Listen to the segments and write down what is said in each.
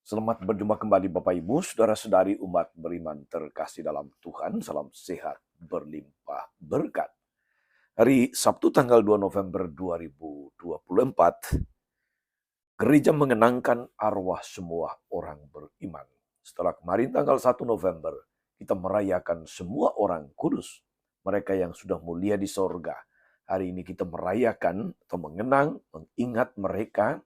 Selamat berjumpa kembali Bapak Ibu, Saudara-saudari umat beriman terkasih dalam Tuhan. Salam sehat berlimpah berkat. Hari Sabtu tanggal 2 November 2024, gereja mengenangkan arwah semua orang beriman. Setelah kemarin tanggal 1 November, kita merayakan semua orang kudus, mereka yang sudah mulia di sorga. Hari ini kita merayakan atau mengenang, mengingat mereka,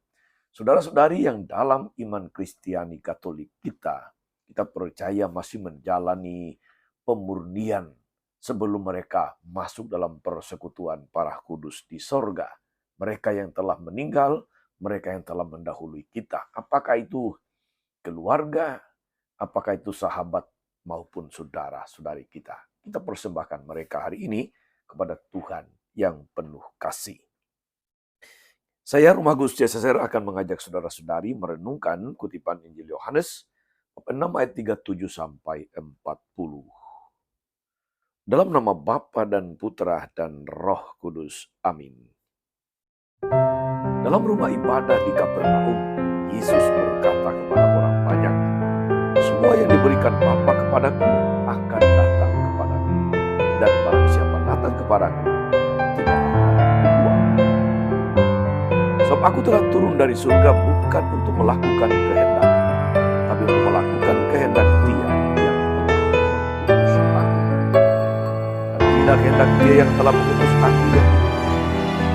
saudara-saudari yang dalam iman Kristiani Katolik kita percaya masih menjalani pemurnian sebelum mereka masuk dalam persekutuan para kudus di sorga. Mereka yang telah meninggal, mereka yang telah mendahului kita. Apakah itu keluarga, apakah itu sahabat maupun saudara-saudari kita. Kita persembahkan mereka hari ini kepada Tuhan yang penuh kasih. Saya, Rumah Gus CSSR, akan mengajak saudara-saudari merenungkan kutipan Injil Yohanes bab 6 ayat 37 sampai 40. Dalam nama Bapa dan Putra dan Roh Kudus. Amin. Dalam rumah ibadah di Kapernaum, Yesus berkata kepada orang banyak, "Semua yang diberikan Bapa kepadaku akan datang kepadaku, dan barang siapa datang kepadaku, tidak akan kubuang. Sebab aku telah turun dari surga bukan untuk melakukan kehendak, tapi untuk melakukan kehendak Dia yang telah mengutus aku. Dan tidak kehendak Dia yang telah mengutus aku yang hidup,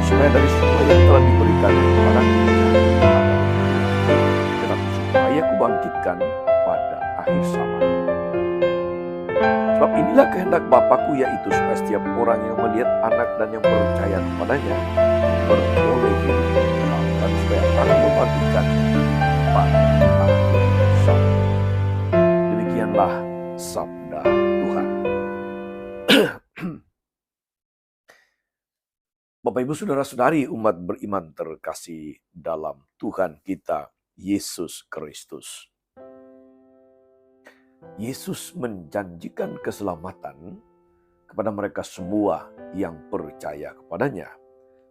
supaya dari semua yang telah diberikan kepadaku tetapi supaya kubangkitkan pada akhir zaman. Sebab inilah kehendak Bapakku, yaitu supaya setiap orang yang melihat Anak dan yang percaya kepadanya beroleh hidup kekal, dan supaya Aku membangkitkannya pada akhir zaman." Demikianlah sabda Tuhan. Bapak Ibu Saudara-saudari umat beriman terkasih dalam Tuhan kita Yesus Kristus. Yesus menjanjikan keselamatan kepada mereka semua yang percaya kepadanya.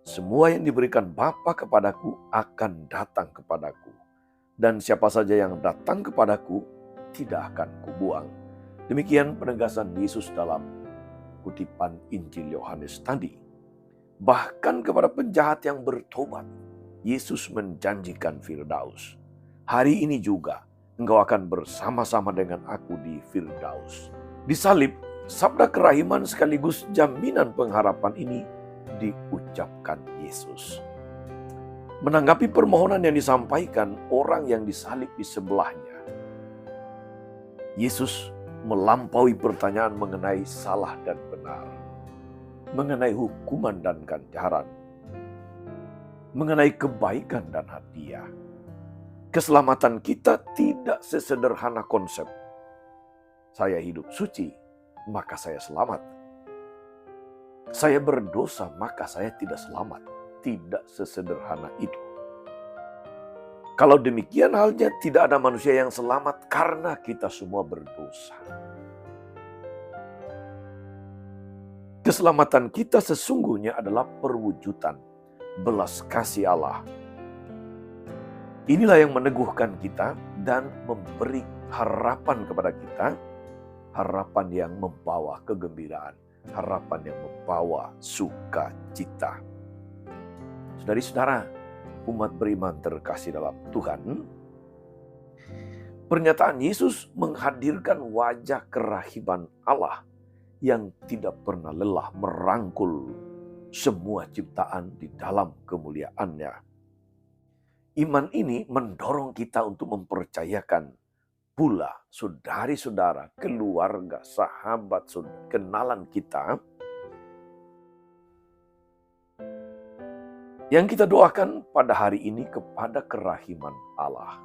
Semua yang diberikan Bapa kepadaku akan datang kepadaku, dan siapa saja yang datang kepadaku tidak akan kubuang. Demikian penegasan Yesus dalam kutipan Injil Yohanes tadi. Bahkan kepada penjahat yang bertobat, Yesus menjanjikan Firdaus. Hari ini juga engkau akan bersama-sama dengan aku di Firdaus. Di salib, sabda kerahiman sekaligus jaminan pengharapan ini diucapkan Yesus. Menanggapi permohonan yang disampaikan orang yang disalib di sebelahnya, Yesus melampaui pertanyaan mengenai salah dan benar, mengenai hukuman dan ganjaran, mengenai kebaikan dan hadiah. Keselamatan kita tidak sesederhana konsep saya hidup suci, maka saya selamat. Saya berdosa, maka saya tidak selamat. Tidak sesederhana itu. Kalau demikian halnya, tidak ada manusia yang selamat karena kita semua berdosa. Keselamatan kita sesungguhnya adalah perwujudan belas kasih Allah. Inilah yang meneguhkan kita dan memberi harapan kepada kita, harapan yang membawa kegembiraan, harapan yang membawa sukacita. Saudari-saudara, umat beriman terkasih dalam Tuhan, pernyataan Yesus menghadirkan wajah kerahiman Allah yang tidak pernah lelah merangkul semua ciptaan di dalam kemuliaannya. Iman ini mendorong kita untuk mempercayakan pula saudari-saudara, keluarga, sahabat, kenalan kita yang kita doakan pada hari ini kepada kerahiman Allah.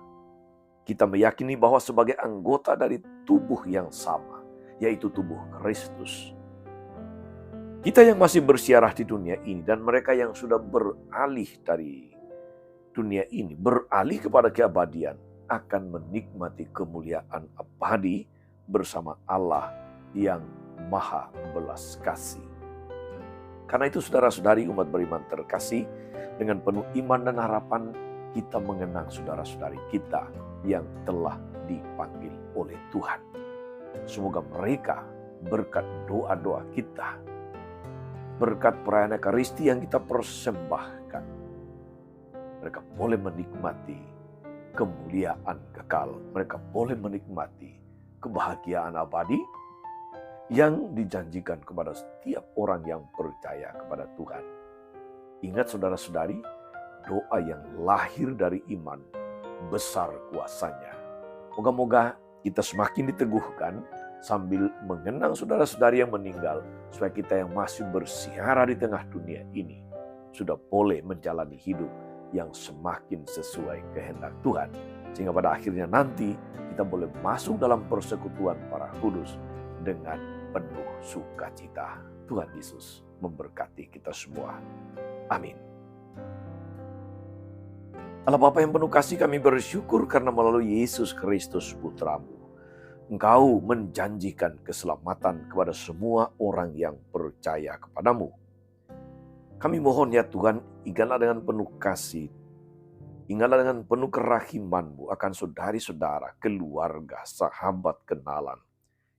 Kita meyakini bahwa sebagai anggota dari tubuh yang sama, yaitu tubuh Kristus, kita yang masih bersiarah di dunia ini dan mereka yang sudah beralih dari dunia ini, beralih kepada keabadian, akan menikmati kemuliaan abadi bersama Allah yang Maha Belas Kasih. Karena itu saudara-saudari umat beriman terkasih, dengan penuh iman dan harapan kita mengenang saudara-saudari kita yang telah dipanggil oleh Tuhan. Semoga mereka berkat doa-doa kita, berkat perayaan Ekaristi yang kita persembahkan, mereka boleh menikmati kemuliaan kekal. Mereka boleh menikmati kebahagiaan abadi yang dijanjikan kepada setiap orang yang percaya kepada Tuhan. Ingat saudara-saudari, doa yang lahir dari iman besar kuasanya. Moga-moga kita semakin diteguhkan sambil mengenang saudara-saudari yang meninggal, supaya kita yang masih bersiara di tengah dunia ini sudah boleh menjalani hidup yang semakin sesuai kehendak Tuhan. Sehingga pada akhirnya nanti kita boleh masuk dalam persekutuan para kudus dengan penuh sukacita. Tuhan Yesus memberkati kita semua. Amin. Allah Bapa yang penuh kasih, kami bersyukur karena melalui Yesus Kristus Putra-Mu, Engkau menjanjikan keselamatan kepada semua orang yang percaya kepadamu. Kami mohon ya Tuhan, ingatlah dengan penuh kasih, ingatlah dengan penuh kerahiman-Mu akan saudari-saudara, keluarga, sahabat, kenalan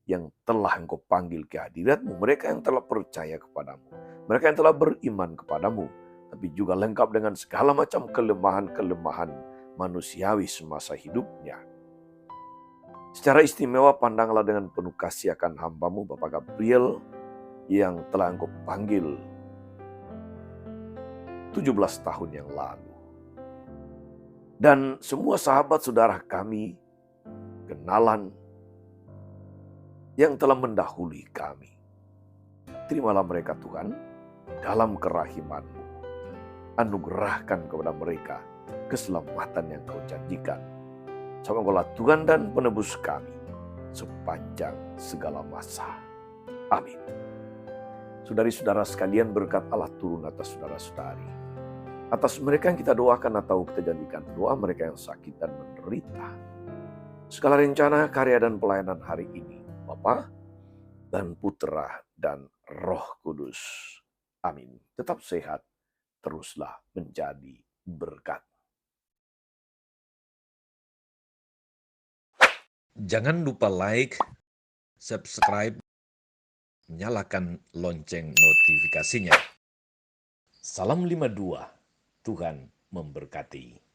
yang telah Engkau panggil ke hadirat-Mu, mereka yang telah percaya kepadamu, mereka yang telah beriman kepadamu, tapi juga lengkap dengan segala macam kelemahan-kelemahan manusiawi semasa hidupnya. Secara istimewa pandanglah dengan penuh kasih akan hamba-Mu Bapak Gabriel yang telah Engkau panggil 17 tahun yang lalu. Dan semua sahabat saudara kami, kenalan yang telah mendahului kami. Terimalah mereka Tuhan dalam kerahiman-Mu. Anugerahkan kepada mereka keselamatan yang Kau janjikan. Sama Engkaulah Tuhan dan penebus kami sepanjang segala masa. Amin. Saudari-saudara sekalian, berkat Allah turun atas saudara-saudari. Atas mereka yang kita doakan atau kita jadikan doa, mereka yang sakit dan menderita. Segala rencana, karya, dan pelayanan hari ini, Bapa dan Putra dan Roh Kudus. Amin. Tetap sehat, teruslah menjadi berkat. Jangan lupa like, subscribe, nyalakan lonceng notifikasinya. Salam 52, Tuhan memberkati.